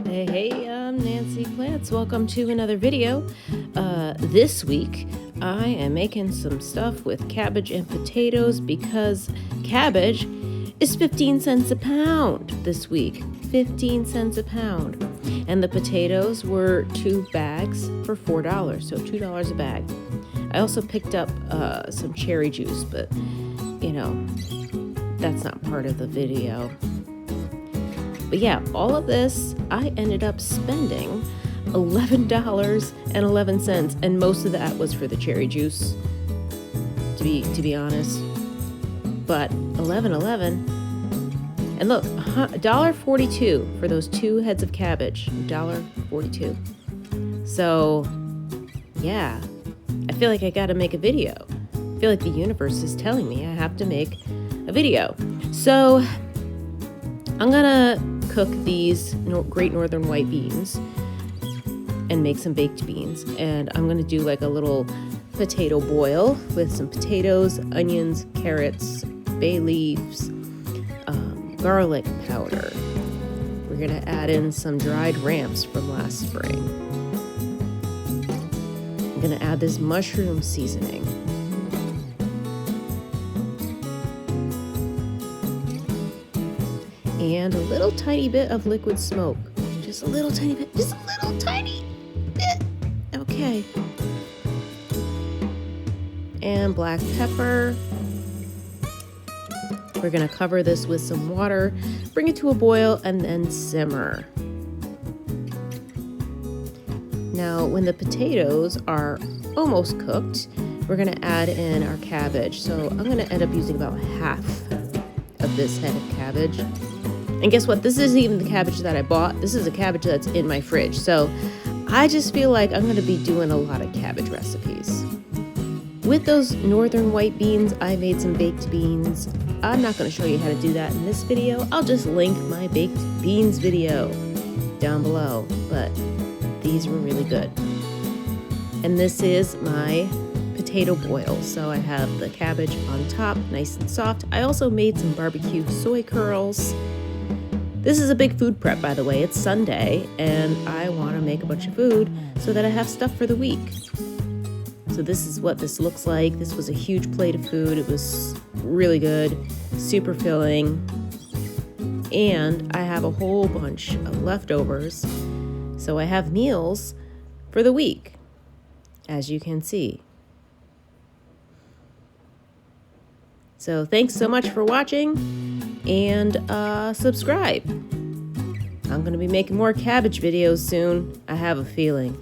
Hey, I'm Nancy Plants. Welcome to another video. This week, I am making some stuff with cabbage and potatoes because cabbage is 15 cents a pound this week. 15 cents a pound. And the potatoes were 2 bags for $4, so $2 a bag. I also picked up some cherry juice, but, that's not part of the video. But yeah, all of this, I ended up spending $11.11, and most of that was for the cherry juice, to be honest. But $11.11, and look, $1.42 for those 2 heads of cabbage, $1.42. So, yeah, I feel like I gotta make a video. I feel like the universe is telling me I have to make a video. So, I'm gonna cook these Great Northern white beans and make some baked beans, and I'm gonna do like a little potato boil with some potatoes, onions, carrots, bay leaves, garlic powder. We're gonna add in some dried ramps from last spring. I'm gonna add this mushroom seasoning. And a little tiny bit of liquid smoke. Just a little tiny bit. Just a little tiny bit. Okay. And black pepper. We're gonna cover this with some water, bring it to a boil, and then simmer. Now, when the potatoes are almost cooked, we're gonna add in our cabbage. So I'm gonna end up using about half of this head of cabbage. And guess what? This isn't even the cabbage that I bought. This is a cabbage that's in my fridge. So I just feel like I'm going to be doing a lot of cabbage recipes. With those northern white beans, I made some baked beans. I'm not going to show you how to do that in this video. I'll just link my baked beans video down below. But these were really good. And this is my potato boil. So I have the cabbage on top, nice and soft. I also made some barbecue soy curls. This is a big food prep, by the way. It's Sunday, and I want to make a bunch of food so that I have stuff for the week. So this is what this looks like. This was a huge plate of food. It was really good, super filling, and I have a whole bunch of leftovers. So I have meals for the week, as you can see. So thanks so much for watching. And subscribe. I'm going to be making more cabbage videos soon. I have a feeling.